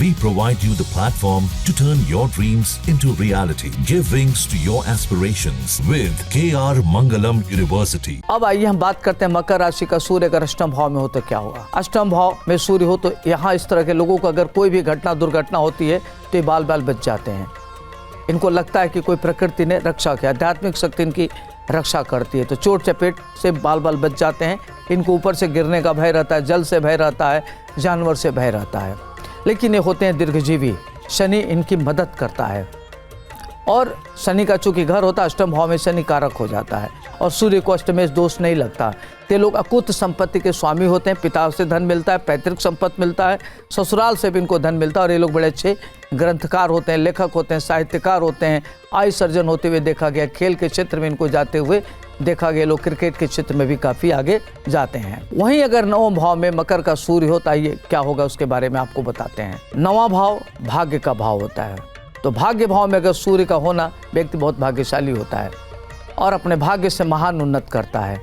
We provide you the platform to turn your dreams into reality. Give wings to your aspirations with KR Mangalam University. अब आइए हम बात करते हैं मकर राशि का सूर्य अगर अष्टम भाव में हो तो क्या होगा। अष्टम भाव में सूर्य हो तो यहाँ इस तरह के लोगों को अगर कोई भी दुर्घटना होती है तो ये बाल बच जाते हैं। इनको लगता है कि कोई प्रकृति ने रक्षा किया, आध्यात्मिक शक्ति इनकी रक्षा करती है, तो चोट चपेट से बाल बच जाते हैं। इनको ऊपर से गिरने का भय रहता है, जल से भय रहता है, जानवर से भय रहता है, लेकिन ये होते हैं दीर्घजीवी। शनि इनकी मदद करता है और शनि का चूंकि घर होता है अष्टम भाव में, शनि कारक हो जाता है और सूर्य को अष्टमेश दोष नहीं लगता। ये लोग अकुत संपत्ति के स्वामी होते हैं, पिता से धन मिलता है, पैतृक संपत्ति मिलता है, ससुराल से भी इनको धन मिलता है और ये लोग बड़े अच्छे ग्रंथकार होते हैं, लेखक होते हैं, साहित्यकार होते हैं। आय सर्जन होते हुए देखा गया, खेल के क्षेत्र में इनको जाते हुए देखा गया, लोग क्रिकेट के क्षेत्र में भी काफ़ी आगे जाते हैं। वहीं अगर नवम भाव में मकर का सूर्य होता है, ये क्या होगा उसके बारे में आपको बताते हैं। नवां भाव भाग्य का भाव होता है, तो भाग्य भाव में अगर सूर्य का होना, व्यक्ति बहुत भाग्यशाली होता है और अपने भाग्य से महान उन्नत करता है।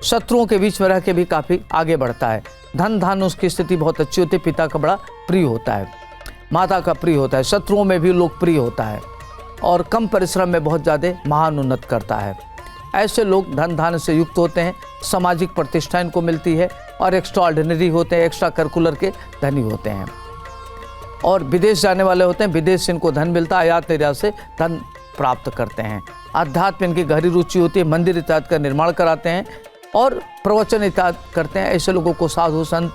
शत्रुओं के बीच में रह के भी काफ़ी आगे बढ़ता है। धन धान उसकी स्थिति बहुत अच्छी होती है, पिता का बड़ा प्रिय होता है, माता का प्रिय होता है, शत्रुओं में भी लोकप्रिय होता है और कम परिश्रम में बहुत ज़्यादा महान उन्नत करता है। ऐसे लोग धन धान से युक्त होते हैं, सामाजिक प्रतिष्ठा इनको मिलती है और एक्स्ट्रा ऑर्डिनरी होते हैं, एक्स्ट्रा करिकुलर के धनी होते हैं और विदेश जाने वाले होते हैं। विदेश से इनको धन मिलता है, आयात निर्यात से धन प्राप्त करते हैं। अध्यात्म इनकी गहरी रुचि होती है, मंदिर इत्यादि का निर्माण कराते हैं और प्रवचन इत्यादि करते हैं। ऐसे लोगों को साधु संत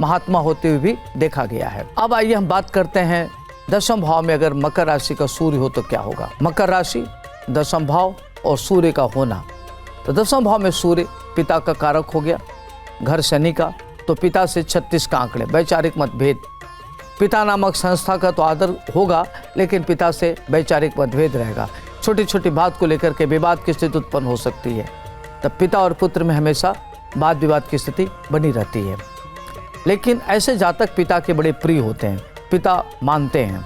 महात्मा होते हुए भी देखा गया है। अब आइए हम बात करते हैं दशम भाव में अगर मकर राशि का सूर्य हो तो क्या होगा। मकर राशि, दशम भाव और सूर्य का होना, तो दशम भाव में सूर्य पिता का कारक हो गया, घर शनि का, तो पिता से 36 का आंकड़े, वैचारिक मतभेद। पिता नामक संस्था का तो आदर होगा लेकिन पिता से वैचारिक मतभेद रहेगा, छोटी छोटी बात को लेकर के विवाद की स्थिति उत्पन्न हो सकती है। तब पिता और पुत्र में हमेशा वाद विवाद की स्थिति बनी रहती है। लेकिन ऐसे जातक पिता के बड़े प्रिय होते हैं, पिता मानते हैं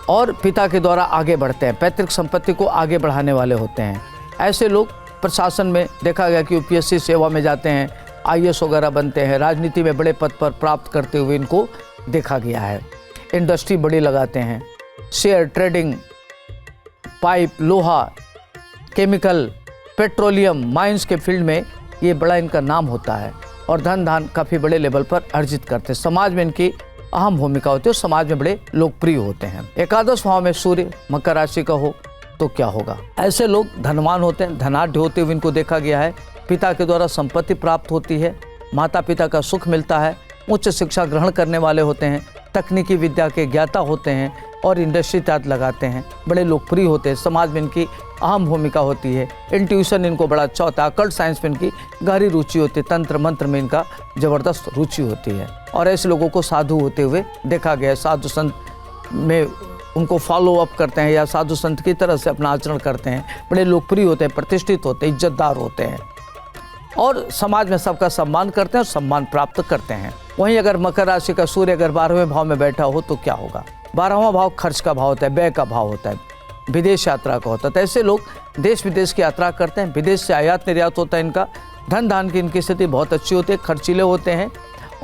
और पिता के द्वारा आगे बढ़ते हैं, पैतृक संपत्ति को आगे बढ़ाने वाले होते हैं। ऐसे लोग प्रशासन में देखा गया कि यूपीएससी सेवा में जाते हैं, आईएएस वगैरह बनते हैं, राजनीति में बड़े पद पर प्राप्त करते हुए इनको देखा गया है। इंडस्ट्री बड़ी लगाते हैं, शेयर ट्रेडिंग, पाइप, लोहा, केमिकल, पेट्रोलियम, माइंस के फील्ड में ये बड़ा इनका नाम होता है और धन धान काफ़ी बड़े लेवल पर अर्जित करते हैं। समाज में इनकी अहम भूमिका होती है और समाज में बड़े लोकप्रिय होते हैं। एकादश भाव में सूर्य मकर राशि का हो तो क्या होगा। ऐसे लोग धनवान होते हैं, धनाढ्य होते हुए इनको देखा गया है। पिता के द्वारा संपत्ति प्राप्त होती है, माता पिता का सुख मिलता है, उच्च शिक्षा ग्रहण करने वाले होते हैं, तकनीकी विद्या के ज्ञाता होते हैं और इंडस्ट्री इत्यादि लगाते हैं, बड़े लोकप्रिय होते हैं। समाज में इनकी अहम भूमिका होती है। इंट्यूशन इनको बड़ा अच्छा होता है, अकल्ट साइंस में इनकी गहरी रुचि होती है, तंत्र मंत्र में इनका जबरदस्त रुचि होती है और ऐसे लोगों को साधु होते हुए देखा गया है। साधु संत में उनको फॉलो अप करते हैं या साधु संत की तरह से अपना आचरण करते हैं, बड़े लोकप्रिय होते हैं, प्रतिष्ठित होते हैं, इज्जतदार होते हैं और समाज में सबका सम्मान करते हैं और सम्मान प्राप्त करते हैं। वहीं अगर मकर राशि का सूर्य अगर 12वें भाव में बैठा हो तो क्या होगा। 12वां भाव खर्च का भाव होता है, व्यय का भाव होता है, विदेश यात्रा का होता है। तो ऐसे लोग देश विदेश की यात्रा करते हैं, विदेश से आयात निर्यात होता है इनका। धन धान की इनकी स्थिति बहुत अच्छी होती है, खर्चीले होते हैं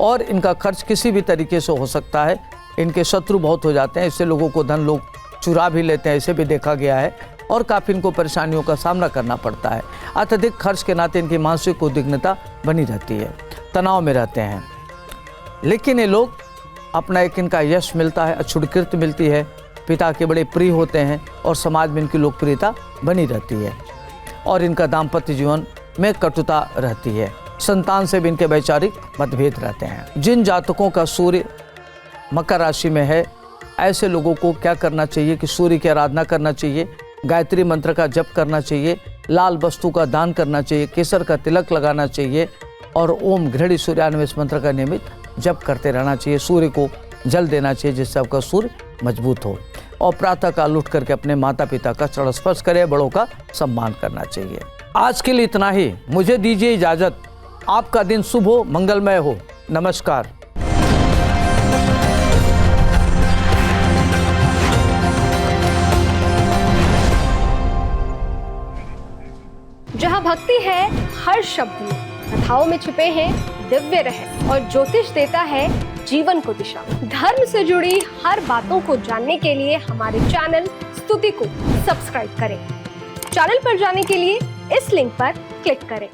और इनका खर्च किसी भी तरीके से हो सकता है। इनके शत्रु बहुत हो जाते हैं, इससे लोगों को धन लोग चुरा भी लेते हैं, ऐसे भी देखा गया है और काफ़ी इनको परेशानियों का सामना करना पड़ता है। अत्यधिक खर्च के नाते इनकी मानसिक उद्विग्नता बनी रहती है, तनाव में रहते हैं। लेकिन ये लोग अपना एक इनका यश मिलता है, अछूत कीर्ति मिलती है, पिता के बड़े प्रिय होते हैं और समाज में इनकी लोकप्रियता बनी रहती है और इनका दाम्पत्य जीवन में कटुता रहती है। संतान से भी इनके वैचारिक मतभेद रहते हैं। जिन जातकों का सूर्य मकर राशि में है, ऐसे लोगों को क्या करना चाहिए कि सूर्य की आराधना करना चाहिए, गायत्री मंत्र का जप करना चाहिए, लाल वस्तु का दान करना चाहिए, केसर का तिलक लगाना चाहिए और ओम घृणी सूर्यान्वेष मंत्र का नियमित जप करते रहना चाहिए। सूर्य को जल देना चाहिए जिससे आपका सूर्य मजबूत हो और प्रातः काल उठ करके अपने माता पिता का चरण स्पर्श करें, बड़ों का सम्मान करना चाहिए। आज के लिए इतना ही, मुझे दीजिए इजाजत। आपका दिन शुभ हो, मंगलमय हो। नमस्कार। जहाँ भक्ति है हर शब्द में, कथाओं में छुपे हैं दिव्य रहस्य और ज्योतिष देता है जीवन को दिशा। धर्म से जुड़ी हर बातों को जानने के लिए हमारे चैनल स्तुति को सब्सक्राइब करें। चैनल पर जाने के लिए इस लिंक पर क्लिक करें।